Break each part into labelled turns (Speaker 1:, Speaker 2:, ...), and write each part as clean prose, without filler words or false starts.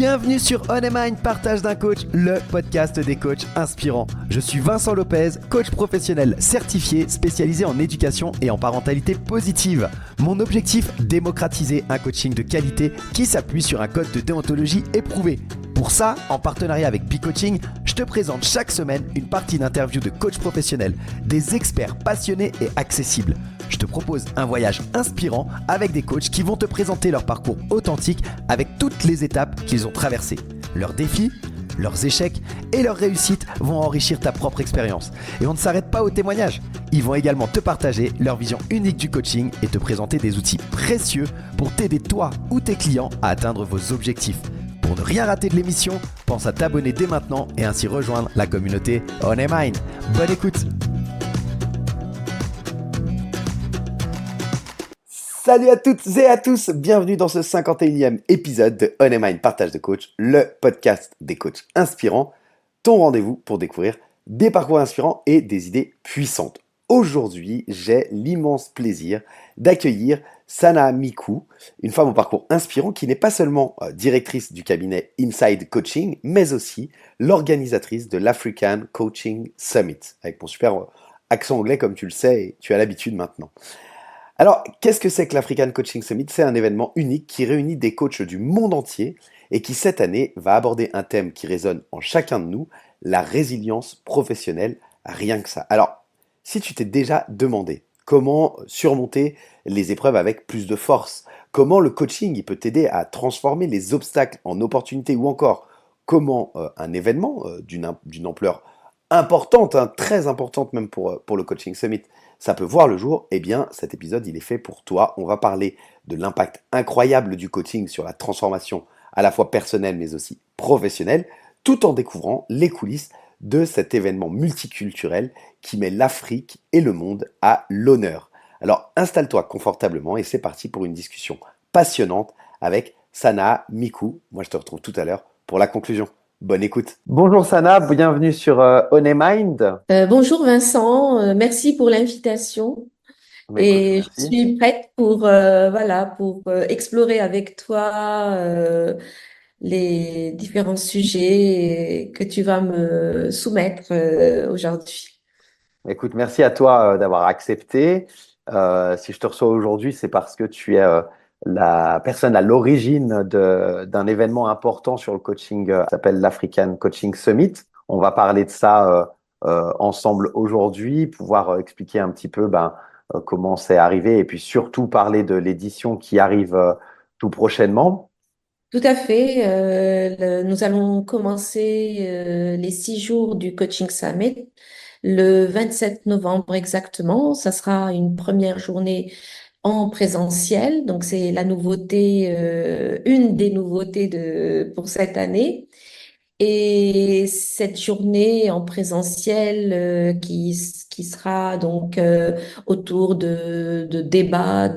Speaker 1: Bienvenue sur On Your Mind, partage d'un coach, le podcast des coachs inspirants. Je suis Vincent Lopez, coach professionnel certifié, spécialisé en éducation et en parentalité positive. Mon objectif, démocratiser un coaching de qualité qui s'appuie sur un code de déontologie éprouvé. Pour ça, en partenariat avec P-Coaching, je te présente chaque semaine une partie d'interviews de coachs professionnels, des experts passionnés et accessibles. Je te propose un voyage inspirant avec des coachs qui vont te présenter leur parcours authentique avec toutes les étapes qu'ils ont traversées. Leurs défis, leurs échecs et leurs réussites vont enrichir ta propre expérience. Et on ne s'arrête pas aux témoignages. Ils vont également te partager leur vision unique du coaching et te présenter des outils précieux pour t'aider toi ou tes clients à atteindre vos objectifs. Pour ne rien rater de l'émission, pense à t'abonner dès maintenant et ainsi rejoindre la communauté On Your Mind. Bonne écoute! Salut à toutes et à tous, bienvenue dans ce 51e épisode de On Your Mind, partage de coach, le podcast des coachs inspirants, ton rendez-vous pour découvrir des parcours inspirants et des idées puissantes. Aujourd'hui, j'ai l'immense plaisir d'accueillir Sana Miku, une femme au parcours inspirant qui n'est pas seulement directrice du cabinet Inside Coaching, mais aussi l'organisatrice de l'African Coaching Summit, avec mon super accent anglais comme tu le sais et tu as l'habitude maintenant. Alors, qu'est-ce que c'est que l'African Coaching Summit ? C'est un événement unique qui réunit des coachs du monde entier et qui, cette année, va aborder un thème qui résonne en chacun de nous, la résilience professionnelle, rien que ça. Alors, si tu t'es déjà demandé comment surmonter les épreuves avec plus de force, comment le coaching il peut t'aider à transformer les obstacles en opportunités ou encore comment un événement d'une ampleur importante, très importante même pour le Coaching Summit, ça peut voir le jour, eh bien cet épisode il est fait pour toi. On va parler de l'impact incroyable du coaching sur la transformation à la fois personnelle mais aussi professionnelle, tout en découvrant les coulisses de cet événement multiculturel qui met l'Afrique et le monde à l'honneur. Alors installe-toi confortablement et c'est parti pour une discussion passionnante avec Sana Miku. Moi je te retrouve tout à l'heure pour la conclusion. Bonne écoute. Bonjour Sana, bienvenue sur On Your Mind.
Speaker 2: Bonjour Vincent, merci pour l'invitation
Speaker 1: Écoute,
Speaker 2: et je
Speaker 1: merci.
Speaker 2: suis prête pour explorer avec toi les différents sujets que tu vas me soumettre aujourd'hui.
Speaker 1: Écoute, merci à toi d'avoir accepté. Si je te reçois aujourd'hui, c'est parce que tu es la personne à l'origine d'un événement important sur le coaching qui s'appelle l'African Coaching Summit. On va parler de ça ensemble aujourd'hui, pouvoir expliquer un petit peu comment c'est arrivé et puis surtout parler de l'édition qui arrive tout prochainement.
Speaker 2: Tout à fait. Nous allons commencer les 6 jours du Coaching Summit le 27 novembre exactement. Ça sera une première journée en présentiel. Donc, c'est la nouveauté, une des nouveautés pour cette année. Et cette journée en présentiel qui sera donc autour de débats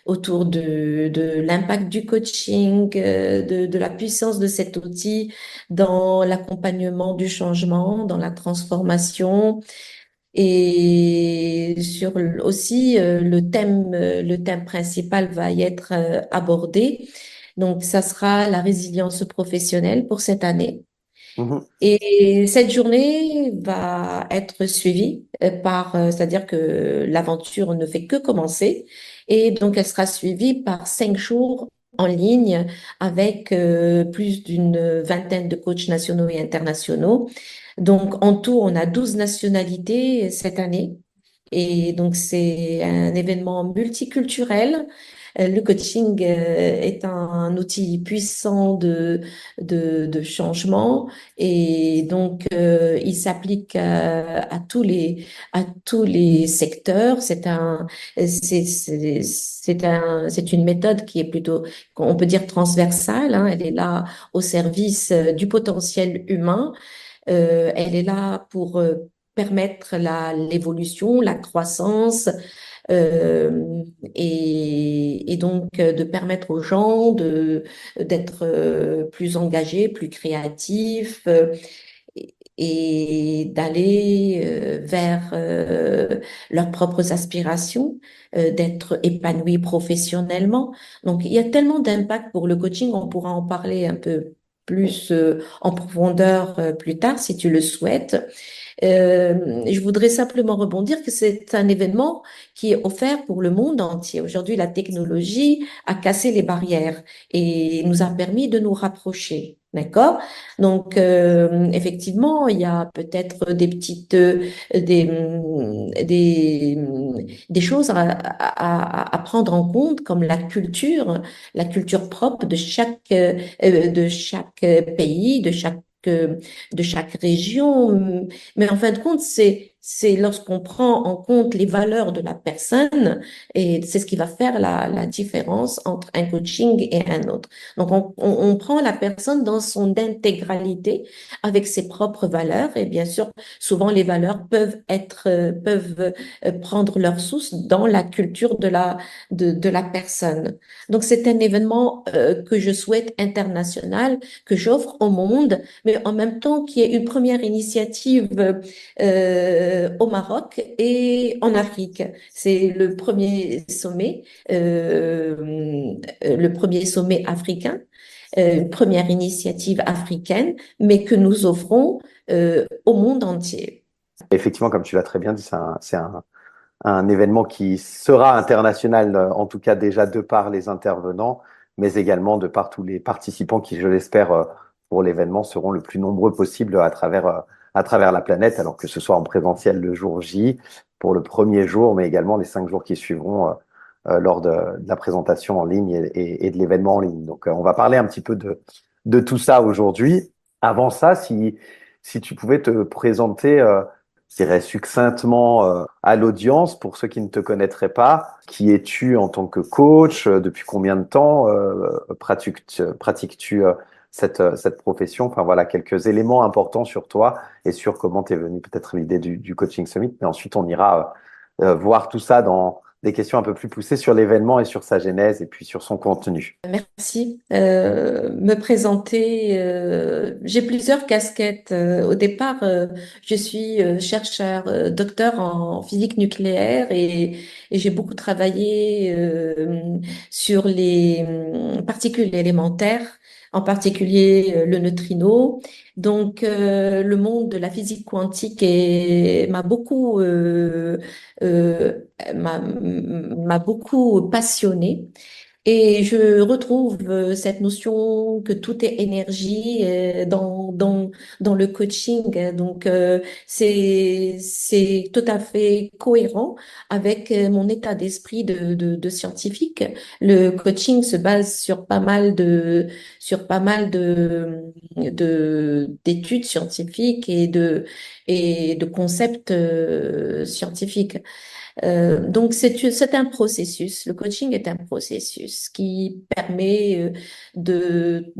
Speaker 2: autour de l'impact du coaching, de la puissance de cet outil dans l'accompagnement du changement, dans la transformation et aussi le thème principal va y être abordé. Donc, ça sera la résilience professionnelle pour cette année.
Speaker 1: Mhm.
Speaker 2: Et cette journée va être suivie c'est-à-dire que l'aventure ne fait que commencer. Et donc, elle sera suivie par 5 jours en ligne avec plus d'une vingtaine de coachs nationaux et internationaux. Donc, en tout, on a 12 nationalités cette année. Et donc, c'est un événement multiculturel. Le coaching est un outil puissant de changement et donc il s'applique à tous les secteurs. C'est une méthode qui est plutôt, on peut dire transversale, hein. Elle est là au service du potentiel humain. Elle est là pour permettre l'évolution, la croissance, et donc de permettre aux gens d'être plus engagés, plus créatifs. et d'aller vers leurs propres aspirations, d'être épanouis professionnellement. Donc, il y a tellement d'impact pour le coaching, on pourra en parler un peu plus en profondeur plus tard si tu le souhaites. Je voudrais simplement rebondir que c'est un événement qui est offert pour le monde entier. Aujourd'hui, la technologie a cassé les barrières et nous a permis de nous rapprocher. D'accord? Donc, effectivement, il y a peut-être des petites, des choses à prendre en compte, comme la culture propre de chaque pays, de chaque région. Mais en fin de compte, c'est lorsqu'on prend en compte les valeurs de la personne et c'est ce qui va faire la différence entre un coaching et un autre. Donc, on prend la personne dans son intégralité avec ses propres valeurs et bien sûr, souvent les valeurs peuvent prendre leur source dans la culture de la personne. Donc, c'est un événement que je souhaite international, que j'offre au monde, mais en même temps qui est une première initiative au Maroc et en Afrique. C'est le premier sommet africain, une première initiative africaine, mais que nous offrons au monde entier.
Speaker 1: Effectivement, comme tu l'as très bien dit, un événement qui sera international, en tout cas déjà de par les intervenants, mais également de par tous les participants qui, je l'espère, pour l'événement seront le plus nombreux possible à travers la planète, alors que ce soit en présentiel le jour J pour le premier jour, mais également les 5 jours qui suivront lors de la présentation en ligne et de l'événement en ligne. Donc, on va parler un petit peu de tout ça aujourd'hui. Avant ça, si tu pouvais te présenter je dirais succinctement à l'audience, pour ceux qui ne te connaîtraient pas, qui es-tu en tant que coach? Depuis combien de temps pratiques-tu cette profession? Enfin voilà, quelques éléments importants sur toi et sur comment t'es venu peut-être l'idée du Coaching Summit. Mais ensuite, on ira voir tout ça dans des questions un peu plus poussées sur l'événement et sur sa genèse et puis sur son contenu.
Speaker 2: Merci. Me présenter, j'ai plusieurs casquettes. Au départ, je suis chercheur, docteur en physique nucléaire et j'ai beaucoup travaillé sur les particules élémentaires, en particulier le neutrino. Donc, le monde de la physique quantique euh, m'a beaucoup passionné. Et je retrouve cette notion que tout est énergie dans le coaching. Donc, c'est tout à fait cohérent avec mon état d'esprit de scientifique. Le coaching se base sur pas mal d'études scientifiques et de concepts scientifiques. Donc, c'est un processus. Le coaching est un processus qui permet de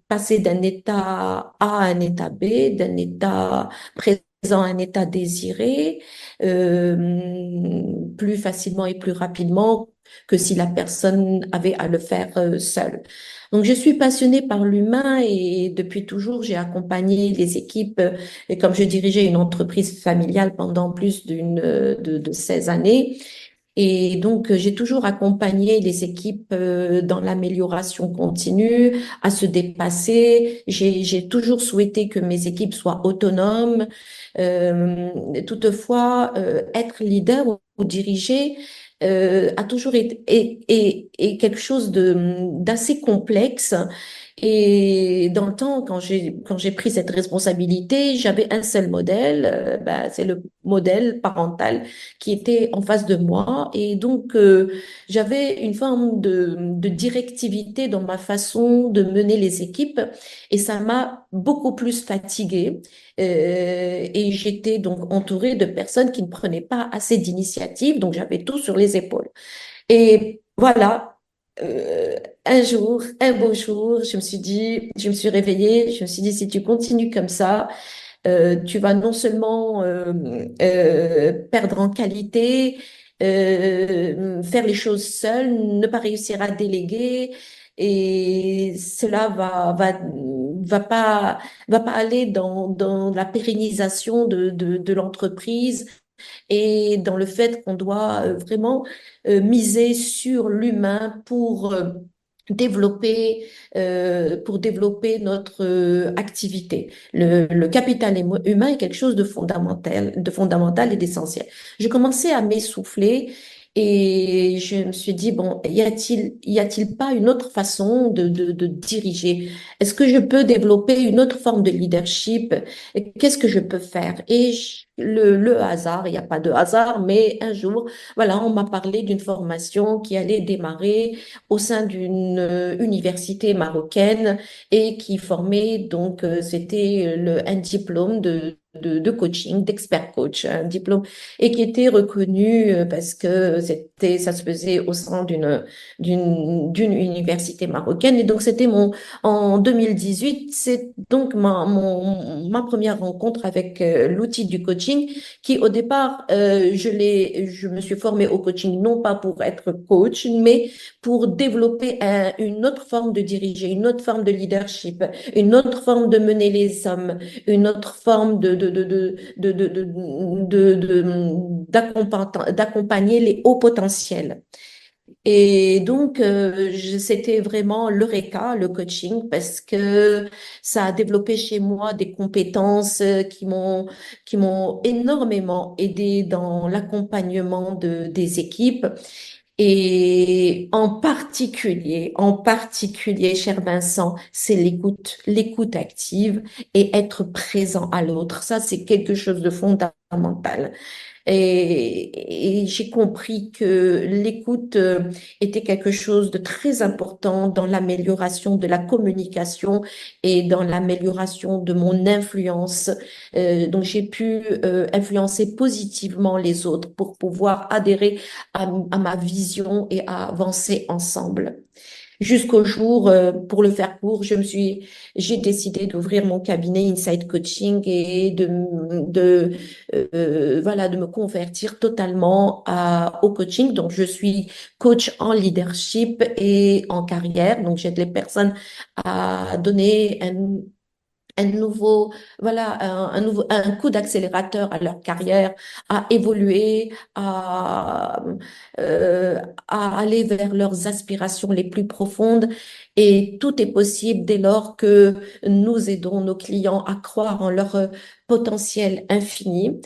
Speaker 2: passer d'un état A à un état B, d'un état présent à un état désiré, plus facilement et plus rapidement que si la personne avait à le faire seule. Donc, je suis passionnée par l'humain et depuis toujours, j'ai accompagné les équipes et comme je dirigeais une entreprise familiale pendant plus de 16 années, et donc j'ai toujours accompagné les équipes dans l'amélioration continue, à se dépasser. J'ai toujours souhaité que mes équipes soient autonomes. Toutefois, être leader ou diriger a toujours été et quelque chose d'assez complexe. Et dans le temps, quand j'ai pris cette responsabilité, j'avais un seul modèle, c'est le modèle parental qui était en face de moi. Et donc, j'avais une forme de directivité dans ma façon de mener les équipes et ça m'a beaucoup plus fatiguée. Et j'étais donc entourée de personnes qui ne prenaient pas assez d'initiatives, donc j'avais tout sur les épaules. Et voilà, un beau jour, je me suis réveillée, je me suis dit, si tu continues comme ça, tu vas non seulement perdre en qualité, faire les choses seul, ne pas réussir à déléguer. et cela va pas, va pas aller dans la pérennisation de l'entreprise et dans le fait qu'on doit vraiment miser sur l'humain pour développer notre activité. Le capital humain est quelque chose de fondamental et d'essentiel. Je commençais à m'essouffler et je me suis dit, bon, y a-t-il pas une autre façon de diriger? Est-ce que je peux développer une autre forme de leadership? Qu'est-ce que je peux faire? Le hasard, il n'y a pas de hasard, mais un jour, voilà, on m'a parlé d'une formation qui allait démarrer au sein d'une université marocaine et qui formait, donc, c'était un diplôme de coaching, d'expert coach, un diplôme, et qui était reconnu parce que ça se faisait au sein d'une université marocaine. Et donc, en 2018, c'est donc ma première rencontre avec l'outil du coaching qui, au départ, je me suis formée au coaching non pas pour être coach, mais pour développer une autre forme de diriger, une autre forme de leadership, une autre forme de mener les hommes, une autre forme d'accompagner les hauts potentiels. Et donc, c'était vraiment l'Eureka, le coaching, parce que ça a développé chez moi des compétences qui m'ont énormément aidé dans l'accompagnement des équipes. Et en particulier, cher Vincent, c'est l'écoute active et être présent à l'autre. Ça, c'est quelque chose de fondamental. Et j'ai compris que l'écoute était quelque chose de très important dans l'amélioration de la communication et dans l'amélioration de mon influence. Donc j'ai pu influencer positivement les autres pour pouvoir adhérer à ma vision et à avancer ensemble. Jusqu'au jour, pour le faire court, j'ai décidé d'ouvrir mon cabinet Inside Coaching et voilà, de me convertir totalement au coaching. Donc, je suis coach en leadership et en carrière. Donc, j'aide les personnes à donner un nouveau, voilà, un coup d'accélérateur à leur carrière, à évoluer, à aller vers leurs aspirations les plus profondes. Et tout est possible dès lors que nous aidons nos clients à croire en leur potentiel infini.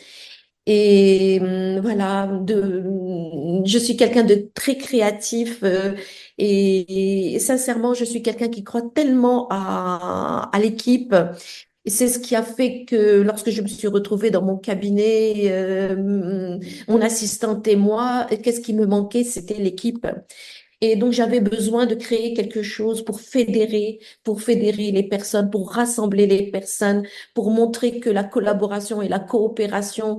Speaker 2: Et voilà, je suis quelqu'un de très créatif et sincèrement, je suis quelqu'un qui croit tellement à l'équipe. Et c'est ce qui a fait que lorsque je me suis retrouvée dans mon cabinet, mon assistante et moi, qu'est-ce qui me manquait? C'était l'équipe. Et donc, j'avais besoin de créer quelque chose pour fédérer les personnes, pour rassembler les personnes, pour montrer que la collaboration et la coopération,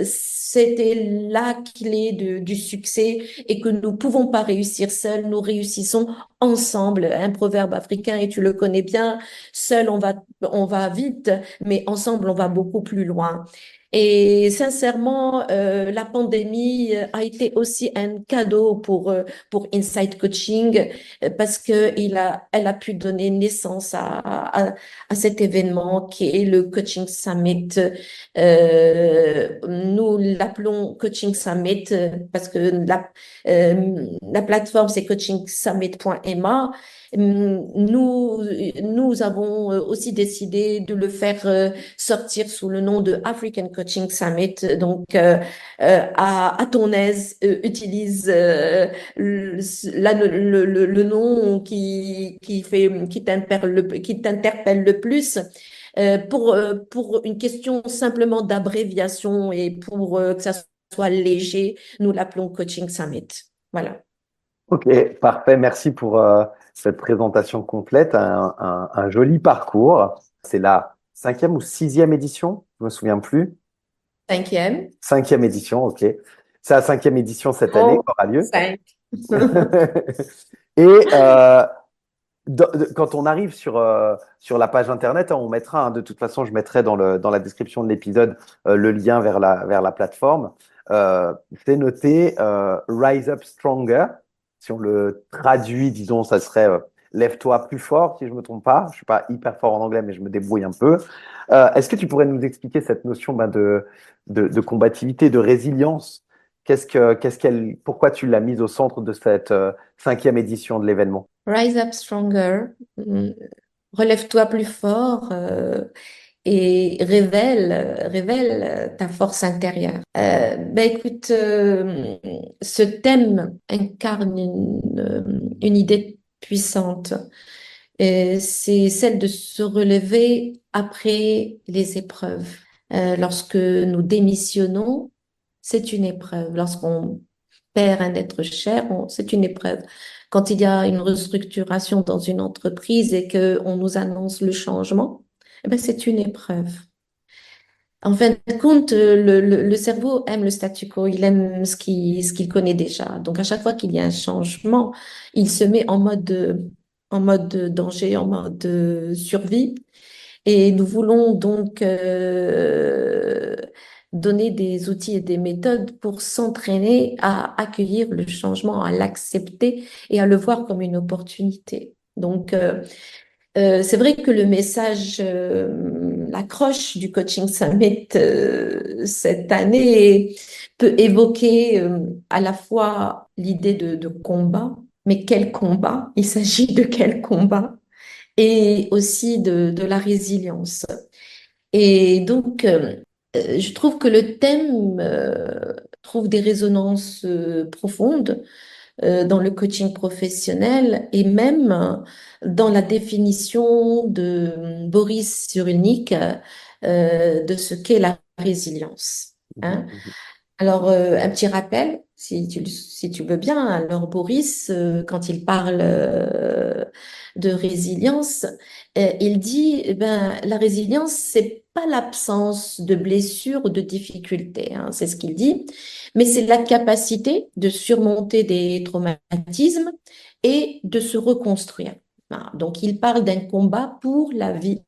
Speaker 2: c'était la clé du succès et que nous pouvons pas réussir seuls, nous réussissons ensemble. Un proverbe africain, et tu le connais bien, seul on va vite, mais ensemble on va beaucoup plus loin. Et sincèrement, la pandémie a été aussi un cadeau pour Insight Coaching parce que elle a pu donner naissance à cet événement qui est le Coaching Summit. Nous l'appelons Coaching Summit parce que la plateforme c'est coachingsummit.ma. Nous avons aussi décidé de le faire sortir sous le nom de African Coaching Summit. Donc, à ton aise, utilise le nom qui t'interpelle le plus. Pour une question simplement d'abréviation et pour que ça soit léger, nous l'appelons Coaching Summit. Voilà.
Speaker 1: Ok, parfait. Merci pour cette présentation complète. Un joli parcours. C'est la cinquième ou sixième édition? Je me souviens plus.
Speaker 2: Cinquième.
Speaker 1: Cinquième édition, ok. C'est la cinquième édition cette année
Speaker 2: Oh,
Speaker 1: qui aura lieu.
Speaker 2: cinq.
Speaker 1: Et quand on arrive sur la page internet, hein, on mettra, hein, de toute façon, je mettrai dans la description de l'épisode le lien vers la plateforme. C'est noté Rise Up Stronger. Si on le traduit, disons, ça serait lève-toi plus fort, si je ne me trompe pas. Je ne suis pas hyper fort en anglais, mais je me débrouille un peu. Est-ce que tu pourrais nous expliquer cette notion de combativité, de résilience? Pourquoi tu l'as mise au centre de cette cinquième édition de l'événement?
Speaker 2: Rise up stronger, relève-toi plus fort et révèle ta force intérieure. Ben écoute, ce thème incarne une idée puissante. C'est celle de se relever après les épreuves. Lorsque nous démissionnons, c'est une épreuve. Lorsqu'on perd un être cher, c'est une épreuve. Quand il y a une restructuration dans une entreprise et qu'on nous annonce le changement, eh ben, c'est une épreuve. En fin de compte, le cerveau aime le statu quo, il aime ce qu'il connaît déjà. Donc, à chaque fois qu'il y a un changement, il se met en mode danger, en mode survie. Et nous voulons donc donner des outils et des méthodes pour s'entraîner à accueillir le changement, à l'accepter et à le voir comme une opportunité. Donc, c'est vrai que le message, l'accroche du Coaching Summit cette année peut évoquer à la fois l'idée de combat, mais quel combat? Il s'agit de quel combat? Et aussi de la résilience. Et donc, je trouve que le thème trouve des résonances profondes dans le coaching professionnel et même dans la définition de Boris Cyrulnik de ce qu'est la résilience.
Speaker 1: Mhm,
Speaker 2: Hein.
Speaker 1: mhm,
Speaker 2: Alors, un petit rappel, si tu veux bien. Alors, Boris, quand il parle de résilience, il dit, eh ben, la résilience, c'est pas l'absence de blessures ou de difficultés, hein, c'est ce qu'il dit, mais c'est la capacité de surmonter des traumatismes et de se reconstruire. Voilà. Donc, il parle d'un combat pour la vie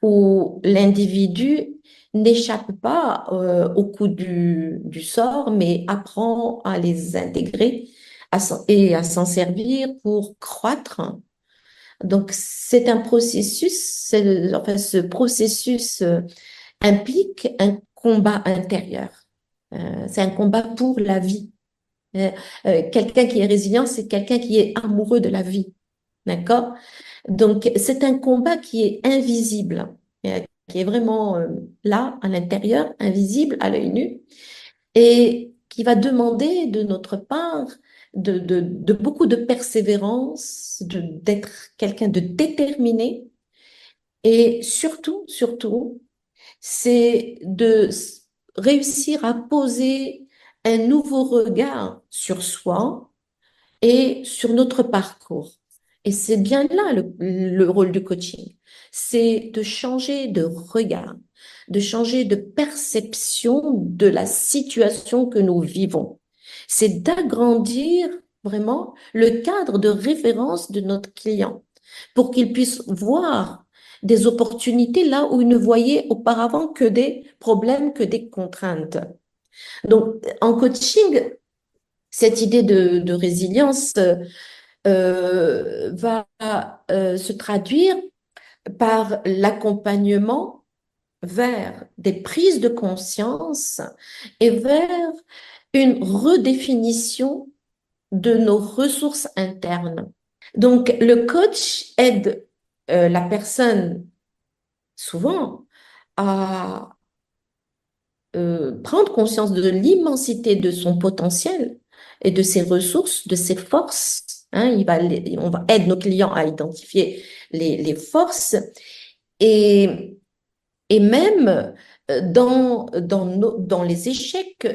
Speaker 2: où l'individu n'échappe pas au coup du sort, mais apprend à les intégrer et à s'en servir pour croître. Donc, c'est un processus, enfin, ce processus implique un combat intérieur. C'est un combat pour la vie. Euh, Quelqu'un qui est résilient, c'est quelqu'un qui est amoureux de la vie. D'accord? Donc, c'est un combat qui est invisible, qui est vraiment là, à l'intérieur, invisible à l'œil nu, et qui va demander de notre part de beaucoup de persévérance, d'être quelqu'un de déterminé, et surtout, c'est réussir à poser un nouveau regard sur soi et sur notre parcours. Et c'est bien là le rôle du coaching. C'est de changer de regard, de changer de perception de la situation que nous vivons. C'est d'agrandir vraiment le cadre de référence de notre client pour qu'il puisse voir des opportunités là où il ne voyait auparavant que des problèmes, que des contraintes. Donc, en coaching, cette idée de résilience va se traduire par l'accompagnement vers des prises de conscience et vers une redéfinition de nos ressources internes. Donc, le coach aide la personne souvent à prendre conscience de l'immensité de son potentiel et de ses ressources, de ses forces. Hein, on va aider nos clients à identifier les forces et, et même dans les échecs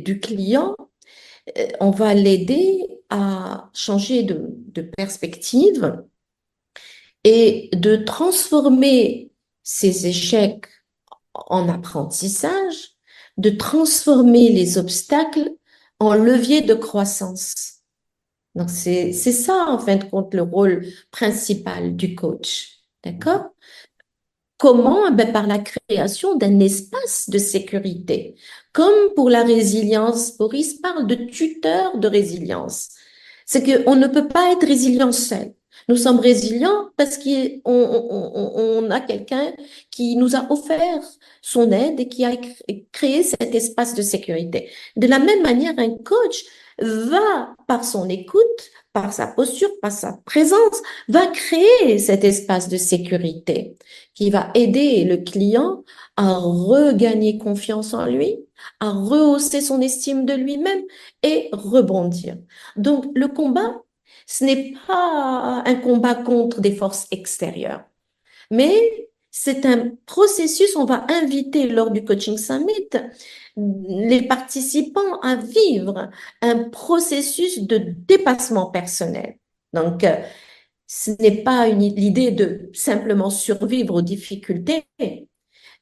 Speaker 2: du client, on va l'aider à changer de perspective et de transformer ces échecs en apprentissage, de transformer les obstacles en levier de croissance. Donc, c'est ça, en fin de compte, le rôle principal du coach. D'accord? Comment? Ben, par la création d'un espace de sécurité. Comme pour la résilience, Boris parle de tuteur de résilience. C'est qu'on ne peut pas être résilient seul. Nous sommes résilients parce qu'on a quelqu'un qui nous a offert son aide et qui a créé cet espace de sécurité. De la même manière, un coach va, par son écoute, par sa posture, par sa présence, va créer cet espace de sécurité qui va aider le client à regagner confiance en lui, à rehausser son estime de lui-même et rebondir. Donc, le combat, ce n'est pas un combat contre des forces extérieures, mais c'est un processus, on va inviter lors du Coaching Summit les participants à vivre un processus de dépassement personnel. Donc, ce n'est pas l'idée de simplement survivre aux difficultés,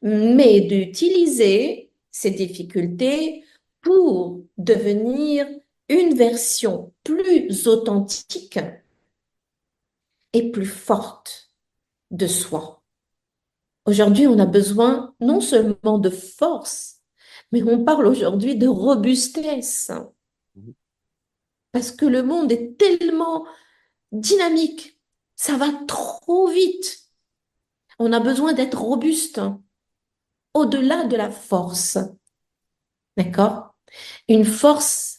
Speaker 2: mais d'utiliser ces difficultés pour devenir une version plus authentique et plus forte de soi. Aujourd'hui, on a besoin non seulement de force, mais on parle aujourd'hui de robustesse,
Speaker 1: Mhm.
Speaker 2: parce que le monde est tellement dynamique, ça va trop vite. On a besoin d'être robuste, au-delà de la force, d'accord? Une force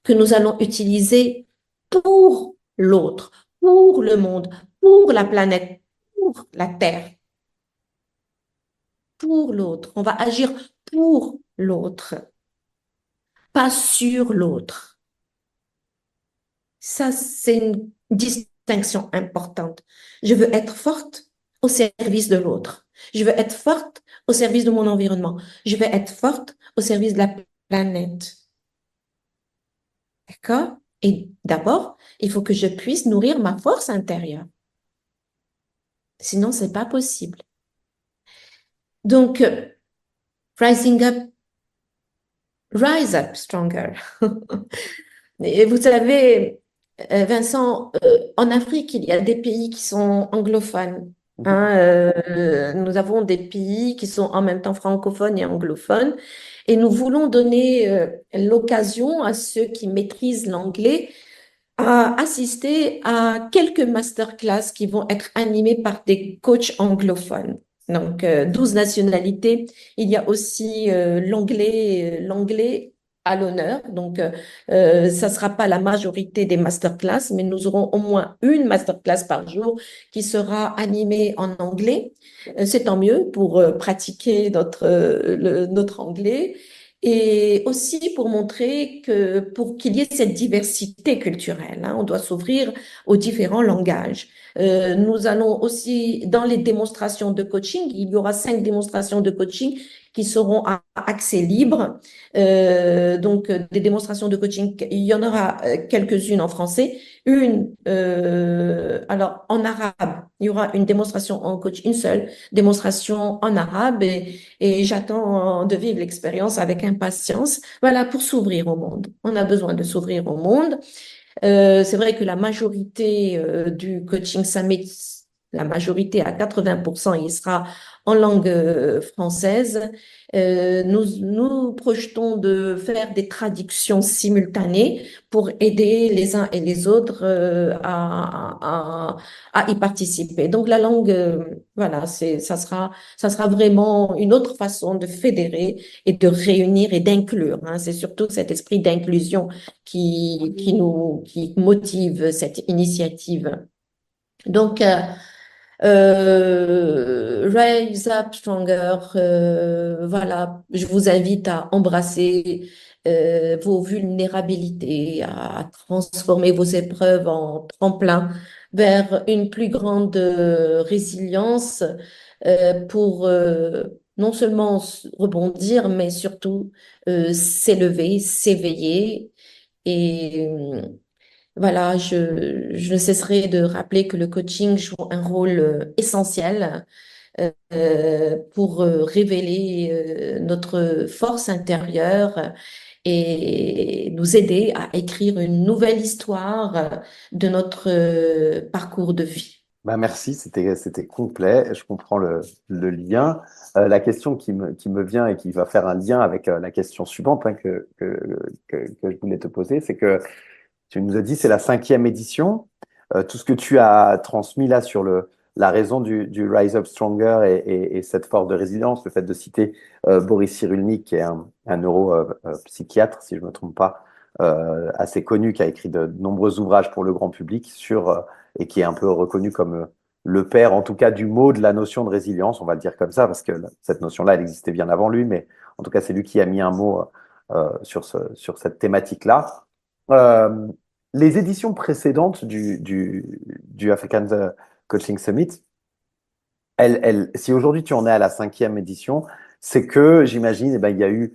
Speaker 2: que nous allons utiliser pour l'autre, pour le monde, pour la planète, pour la Terre, pour l'autre. On va agir pour l'autre, pas sur l'autre. Ça, c'est une distinction importante. Je veux être forte au service de l'autre. Je veux être forte au service de mon environnement. Je veux être forte au service de la planète. D'accord? Et d'abord, il faut que je puisse nourrir ma force intérieure. Sinon, c'est pas possible. Donc, rising up, rise up stronger. Et vous savez, Vincent, en Afrique, il y a des pays qui sont anglophones.
Speaker 1: Mhm.
Speaker 2: Hein, nous avons des pays qui sont en même temps francophones et anglophones. Et nous voulons donner l'occasion à ceux qui maîtrisent l'anglais à assister à quelques masterclass qui vont être animés par des coachs anglophones. Donc, 12 nationalités. Il y a aussi l'anglais à l'honneur. Donc, ça ne sera pas la majorité des masterclass, mais nous aurons au moins une masterclass par jour qui sera animée en anglais. C'est tant mieux pour pratiquer notre anglais. Et aussi pour montrer que pour qu'il y ait cette diversité culturelle, hein, on doit s'ouvrir aux différents langages. Nous allons aussi, dans les démonstrations de coaching, il y aura 5 démonstrations de coaching qui seront à accès libre. Donc, des démonstrations de coaching, il y en aura quelques-unes en français, alors en arabe, il y aura une démonstration en coach, une seule démonstration en arabe et j'attends de vivre l'expérience avec impatience. Voilà, pour s'ouvrir au monde. On a besoin de s'ouvrir au monde. C'est vrai que la majorité du coaching summit, la majorité à 80%, il sera en langue française. Nous projetons de faire des traductions simultanées pour aider les uns et les autres à y participer. Donc la langue, voilà, ça sera vraiment une autre façon de fédérer et de réunir et d'inclure. Hein. C'est surtout cet esprit d'inclusion qui motive cette initiative. Donc, Rise Up Stronger, voilà, je vous invite à embrasser vos vulnérabilités, à transformer vos épreuves en tremplin vers une plus grande résilience pour non seulement rebondir, mais surtout s'élever, s'éveiller. Et voilà, je ne cesserai de rappeler que le coaching joue un rôle essentiel pour révéler notre force intérieure et nous aider à écrire une nouvelle histoire de notre parcours de vie.
Speaker 1: Bah merci, c'était complet. Je comprends le lien. La question qui me vient et qui va faire un lien avec la question suivante hein, que je voulais te poser, c'est que tu nous as dit c'est la cinquième édition. Tout ce que tu as transmis là sur la raison du Rise Up Stronger et cette force de résilience, le fait de citer Boris Cyrulnik, qui est un neuropsychiatre, si je ne me trompe pas, assez connu, qui a écrit de nombreux ouvrages pour le grand public et qui est un peu reconnu comme le père, en tout cas, du mot de la notion de résilience, on va le dire comme ça, parce que cette notion-là, elle existait bien avant lui, mais en tout cas, c'est lui qui a mis un mot sur cette thématique-là. Euh, les éditions précédentes du African Coaching Summit, si aujourd'hui tu en es à la cinquième édition, c'est que j'imagine, eh ben, il y a eu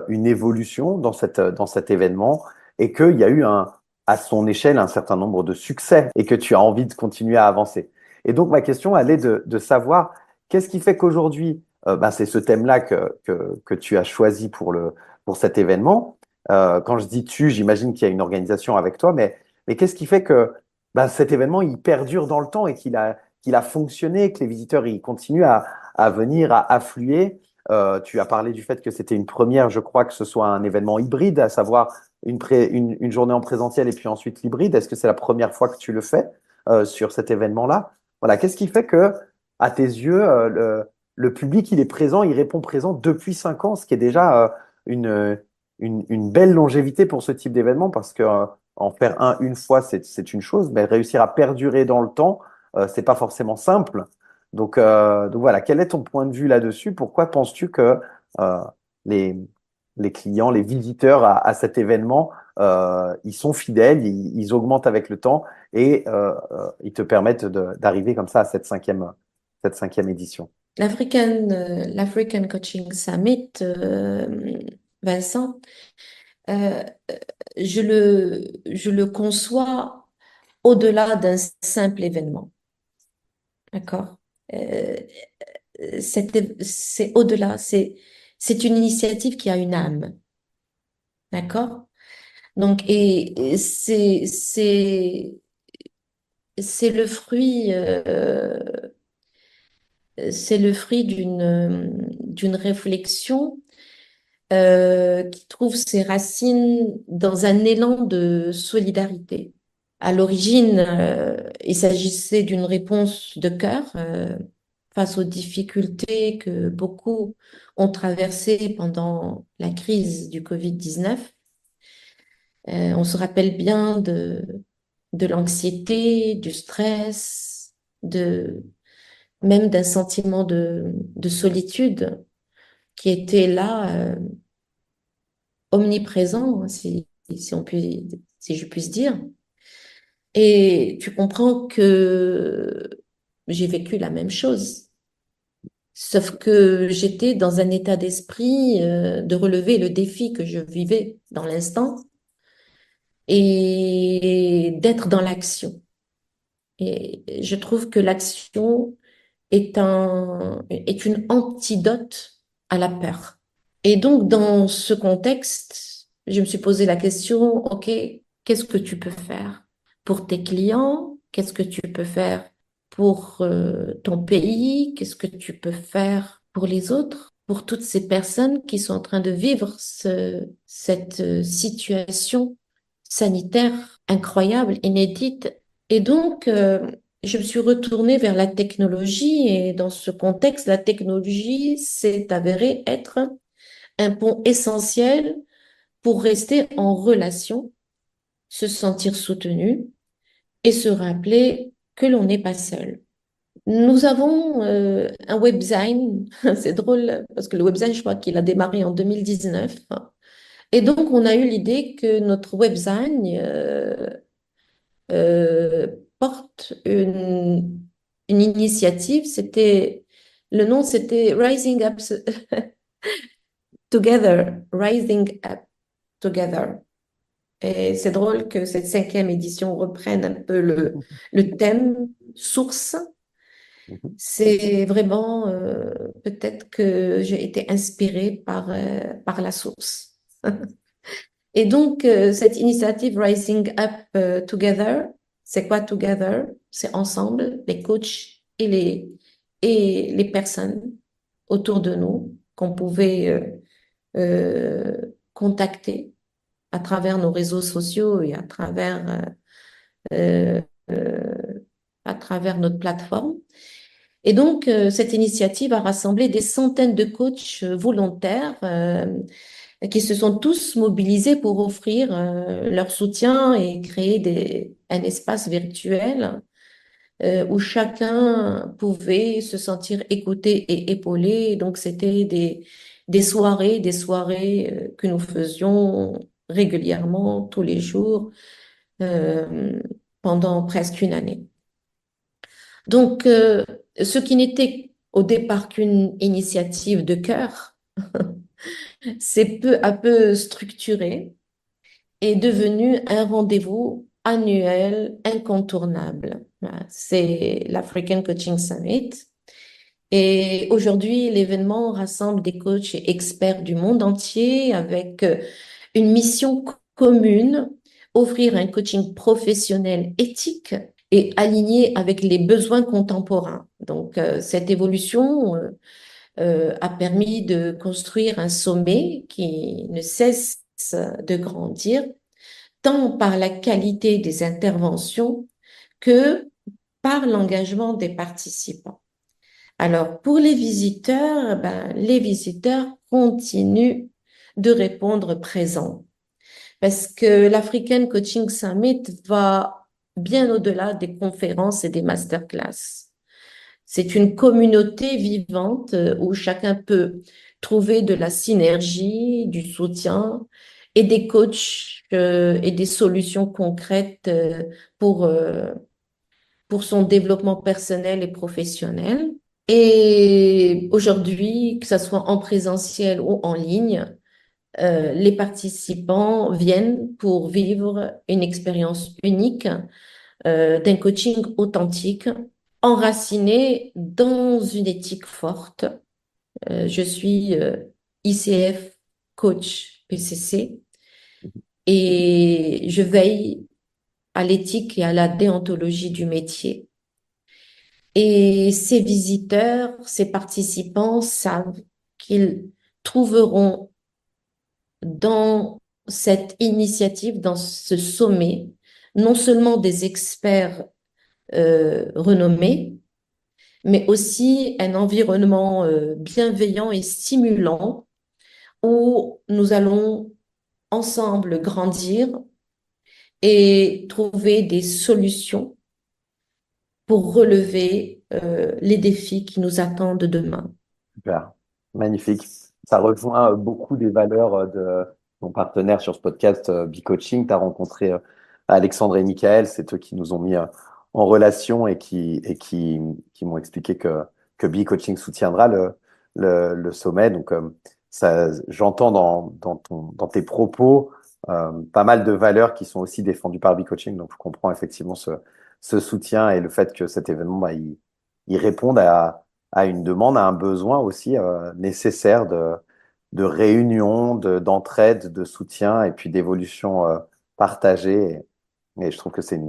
Speaker 1: une évolution dans cet événement et qu'il y a eu à son échelle un certain nombre de succès et que tu as envie de continuer à avancer. Et donc ma question, elle est de savoir qu'est-ce qui fait qu'aujourd'hui, ben, c'est ce thème-là que tu as choisi pour cet événement. Quand je dis tu, j'imagine qu'il y a une organisation avec toi, mais qu'est-ce qui fait que ben, cet événement, il perdure dans le temps et qu'il a fonctionné, que les visiteurs ils continuent à venir, à affluer. Tu as parlé du fait que c'était une première, je crois que ce soit un événement hybride, à savoir une journée en présentiel et puis ensuite l'hybride. Est-ce que c'est la première fois que tu le fais sur cet événement-là? Voilà, qu'est-ce qui fait que, à tes yeux, le public, il est présent, il répond présent depuis 5 ans, ce qui est déjà une, une belle longévité pour ce type d'événement parce que en faire une fois, c'est une chose, mais réussir à perdurer dans le temps, c'est pas forcément simple. Donc voilà, quel est ton point de vue là-dessus? Pourquoi penses-tu que euh, les, les clients, les visiteurs à cet événement, ils sont fidèles, ils augmentent avec le temps et ils te permettent d'arriver comme ça à cette cinquième édition?
Speaker 2: L'African Coaching Summit, Vincent, euh, je le conçois au-delà d'un simple événement. D'accord? Euh, c'est au-delà, c'est une initiative qui a une âme. D'accord? Donc, et c'est le fruit, c'est le fruit d'une réflexion qui trouve ses racines dans un élan de solidarité. À l'origine, il s'agissait d'une réponse de cœur face aux difficultés que beaucoup ont traversées pendant la crise du Covid-19. On se rappelle bien de l'anxiété, du stress, même d'un sentiment de solitude qui était là, omniprésent, hein, si je puisse dire. Et tu comprends que j'ai vécu la même chose, sauf que j'étais dans un état d'esprit de relever le défi que je vivais dans l'instant et d'être dans l'action. Et je trouve que l'action est une antidote à la peur. Et donc, dans ce contexte, je me suis posé la question, OK, qu'est-ce que tu peux faire pour tes clients? Qu'est-ce que tu peux faire pour ton pays? Qu'est-ce que tu peux faire pour les autres? Pour toutes ces personnes qui sont en train de vivre cette situation sanitaire incroyable, inédite. Et donc, je me suis retournée vers la technologie et dans ce contexte, la technologie s'est avérée être un pont essentiel pour rester en relation, se sentir soutenu et se rappeler que l'on n'est pas seul. Nous avons un webzine, c'est drôle parce que le webzine, je crois qu'il a démarré en 2019. Et donc, on a eu l'idée que notre webzine euh, porte une initiative. Le nom, c'était Rising Up Together, Rising Up Together. Et c'est drôle que cette cinquième édition reprenne un peu le thème source.
Speaker 1: Mhm.
Speaker 2: C'est vraiment peut-être que j'ai été inspirée par la source. Et donc, cette initiative Rising Up Together, C'est quoi Together? C'est ensemble, les coachs et les personnes autour de nous qu'on pouvait contacter à travers nos réseaux sociaux et euh, euh, à travers notre plateforme. Et donc, cette initiative a rassemblé des centaines de coachs volontaires qui se sont tous mobilisés pour offrir leur soutien et créer un espace virtuel où chacun pouvait se sentir écouté et épaulé. Donc, c'était des soirées que nous faisions régulièrement, tous les jours, euh, pendant presque une année. Donc, ce qui n'était au départ qu'une initiative de cœur, s'est peu à peu structuré est devenu un rendez-vous annuel incontournable. Voilà, c'est l'African Coaching Summit. Et aujourd'hui, l'événement rassemble des coachs et experts du monde entier avec une mission commune, offrir un coaching professionnel éthique et aligné avec les besoins contemporains. Donc, cette évolution a permis de construire un sommet qui ne cesse de grandir, tant par la qualité des interventions que par l'engagement des participants. Alors, pour les visiteurs continuent de répondre présents parce que l'African Coaching Summit va bien au-delà des conférences et des masterclass. C'est une communauté vivante où chacun peut trouver de la synergie, du soutien et des coachs et des solutions concrètes pour son développement personnel et professionnel. Et aujourd'hui, que ce soit en présentiel ou en ligne, les participants viennent pour vivre une expérience unique d'un coaching authentique, enraciné dans une éthique forte. Je suis ICF coach PCC et je veille à l'éthique et à la déontologie du métier. Et ces visiteurs, ces participants savent qu'ils trouveront dans cette initiative, dans ce sommet, non seulement des experts renommés, mais aussi un environnement bienveillant et stimulant où nous allons ensemble grandir et trouver des solutions pour relever les défis qui nous attendent demain.
Speaker 1: Super, magnifique. Ça rejoint beaucoup des valeurs de ton partenaire sur ce podcast, B-Coaching. Tu as rencontré Alexandre et Michael, c'est eux qui nous ont mis en relation et qui m'ont expliqué que B-Coaching soutiendra le sommet. Donc, ça, j'entends dans tes propos pas mal de valeurs qui sont aussi défendues par B-Coaching. Donc, je comprends effectivement ce soutien et le fait que cet événement, bah, il réponde à une demande, à un besoin aussi nécessaire de réunion, d'entraide, de soutien et puis d'évolution partagée. Et je trouve que c'est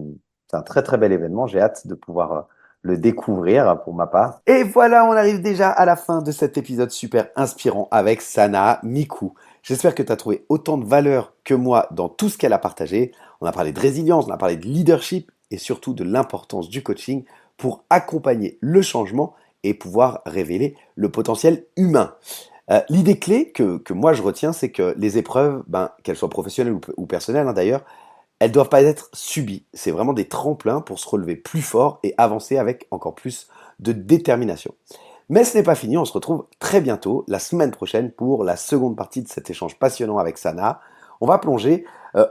Speaker 1: un très très bel événement. J'ai hâte de pouvoir le découvrir pour ma part. Et voilà, on arrive déjà à la fin de cet épisode super inspirant avec Sana Miku. J'espère que tu as trouvé autant de valeur que moi dans tout ce qu'elle a partagé. On a parlé de résilience, on a parlé de leadership et surtout de l'importance du coaching pour accompagner le changement et pouvoir révéler le potentiel humain. L'idée clé que moi je retiens, c'est que les épreuves, qu'elles soient professionnelles ou personnelles d'ailleurs, elles doivent pas être subies. C'est vraiment des tremplins pour se relever plus fort et avancer avec encore plus de détermination. Mais ce n'est pas fini, on se retrouve très bientôt, la semaine prochaine, pour la seconde partie de cet échange passionnant avec Sana. On va plonger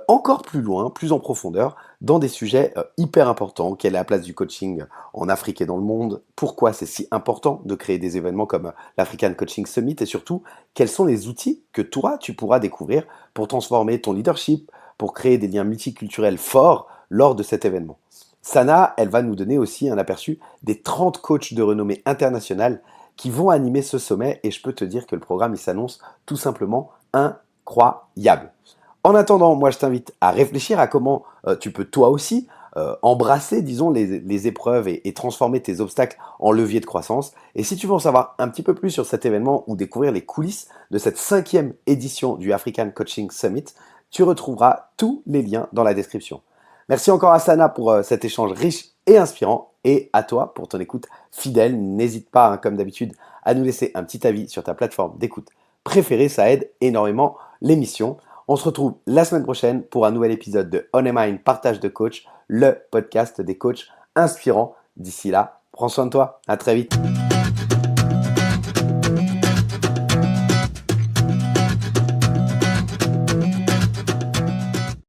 Speaker 1: encore plus loin, plus en profondeur, dans des sujets hyper importants. Quelle est la place du coaching en Afrique et dans le monde? Pourquoi c'est si important de créer des événements comme l'African Coaching Summit? Et surtout, quels sont les outils que toi, tu pourras découvrir pour transformer ton leadership, pour créer des liens multiculturels forts lors de cet événement? Sana, elle va nous donner aussi un aperçu des 30 coachs de renommée internationale qui vont animer ce sommet et je peux te dire que le programme il s'annonce tout simplement incroyable. En attendant, moi je t'invite à réfléchir à comment tu peux toi aussi embrasser, disons, les épreuves et transformer tes obstacles en levier de croissance. Et si tu veux en savoir un petit peu plus sur cet événement ou découvrir les coulisses de cette 5e édition du African Coaching Summit, tu retrouveras tous les liens dans la description. Merci encore à Sana pour cet échange riche et inspirant, et à toi pour ton écoute fidèle. N'hésite pas, hein, comme d'habitude, à nous laisser un petit avis sur ta plateforme d'écoute préférée, ça aide énormément l'émission. On se retrouve la semaine prochaine pour un nouvel épisode de On Mind Partage de Coach, le podcast des coachs inspirants. D'ici là, prends soin de toi, à très vite.